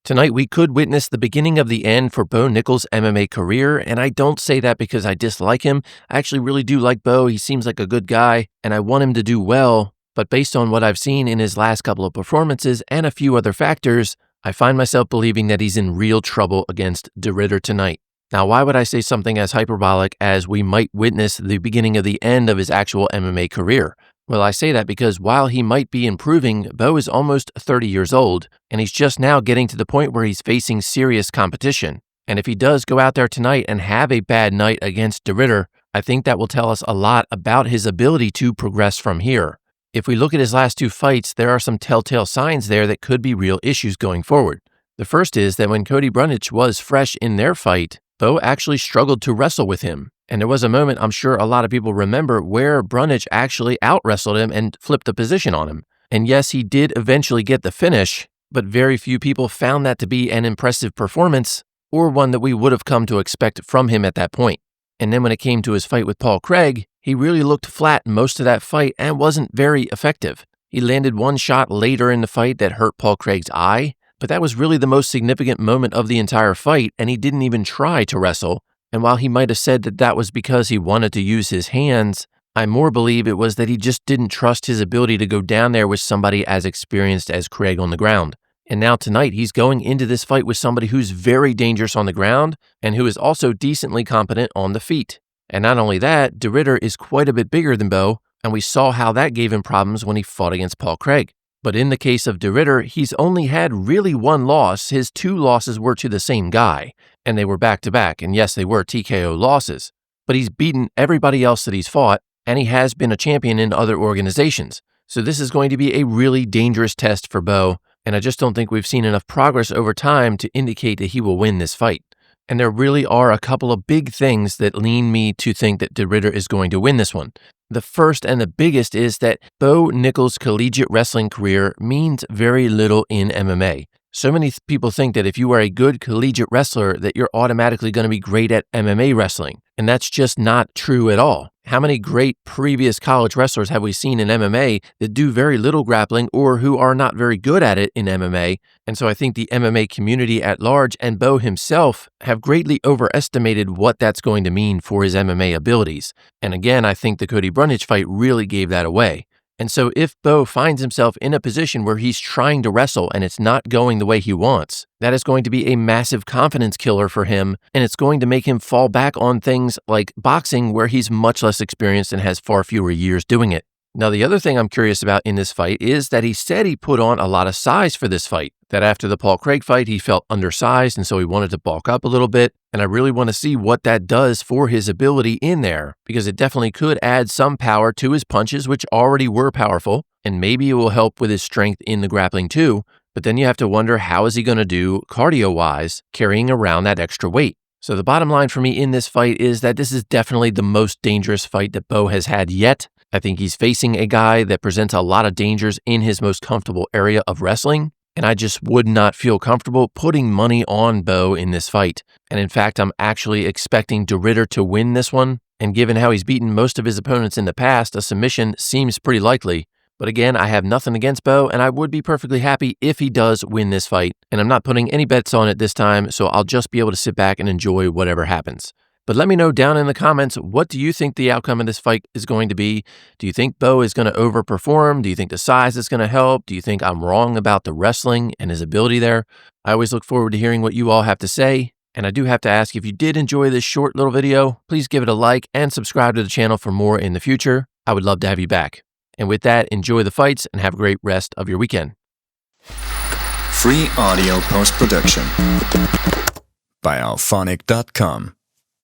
Tonight, we could witness the beginning of the end for Bo Nickal's MMA career, and I don't say that because I dislike him. I actually really do like Bo. He seems like a good guy, and I want him to do well. But based on what I've seen in his last couple of performances and a few other factors, I find myself believing that he's in real trouble against de Ridder tonight. Now, why would I say something as hyperbolic as we might witness the beginning of the end of his actual MMA career? Well, I say that because while he might be improving, Bo is almost 30 years old, and he's just now getting to the point where he's facing serious competition. And if he does go out there tonight and have a bad night against de Ridder, I think that will tell us a lot about his ability to progress from here. If we look at his last two fights, there are some telltale signs there that could be real issues going forward. The first is that when Cody Brundage was fresh in their fight, Bo actually struggled to wrestle with him. And there was a moment, I'm sure a lot of people remember, where Brundage actually out-wrestled him and flipped the position on him. And yes, he did eventually get the finish, but very few people found that to be an impressive performance or one that we would have come to expect from him at that point. And then when it came to his fight with Paul Craig, he really looked flat most of that fight and wasn't very effective. He landed one shot later in the fight that hurt Paul Craig's eye, but that was really the most significant moment of the entire fight, and he didn't even try to wrestle. And while he might have said that that was because he wanted to use his hands, I more believe it was that he just didn't trust his ability to go down there with somebody as experienced as Craig on the ground. And now tonight, he's going into this fight with somebody who's very dangerous on the ground and who is also decently competent on the feet. And not only that, de Ridder is quite a bit bigger than Bo, and we saw how that gave him problems when he fought against Paul Craig. But in the case of de Ridder, he's only had really one loss. His two losses were to the same guy, and they were back-to-back. And yes, they were TKO losses. But he's beaten everybody else that he's fought, and he has been a champion in other organizations. So this is going to be a really dangerous test for Bo, and I just don't think we've seen enough progress over time to indicate that he will win this fight. And there really are a couple of big things that lean me to think that de Ridder is going to win this one. The first and the biggest is that Bo Nickal's collegiate wrestling career means very little in MMA. So many people think that if you are a good collegiate wrestler, that you're automatically going to be great at MMA wrestling. And that's just not true at all. How many great previous college wrestlers have we seen in MMA that do very little grappling or who are not very good at it in MMA? And so I think the MMA community at large and Bo himself have greatly overestimated what that's going to mean for his MMA abilities. And again, I think the Cody Brundage fight really gave that away. And so if Bo finds himself in a position where he's trying to wrestle and it's not going the way he wants, that is going to be a massive confidence killer for him, and it's going to make him fall back on things like boxing where he's much less experienced and has far fewer years doing it. Now, the other thing I'm curious about in this fight is that he said he put on a lot of size for this fight, that after the Paul Craig fight, he felt undersized, and so he wanted to bulk up a little bit, and I really want to see what that does for his ability in there, because it definitely could add some power to his punches, which already were powerful, and maybe it will help with his strength in the grappling too, but then you have to wonder how is he going to do cardio-wise, carrying around that extra weight. So the bottom line for me in this fight is that this is definitely the most dangerous fight that Bo has had yet. I think he's facing a guy that presents a lot of dangers in his most comfortable area of wrestling, and I just would not feel comfortable putting money on Bo in this fight. And in fact, I'm actually expecting de Ridder to win this one, and given how he's beaten most of his opponents in the past, a submission seems pretty likely. But again, I have nothing against Bo, and I would be perfectly happy if he does win this fight, and I'm not putting any bets on it this time, so I'll just be able to sit back and enjoy whatever happens. But let me know down in the comments, what do you think the outcome of this fight is going to be? Do you think Bo is going to overperform? Do you think the size is going to help? Do you think I'm wrong about the wrestling and his ability there? I always look forward to hearing what you all have to say. And I do have to ask, if you did enjoy this short little video, please give it a like and subscribe to the channel for more in the future. I would love to have you back. And with that, enjoy the fights and have a great rest of your weekend. Free audio post-production by alphonic.com.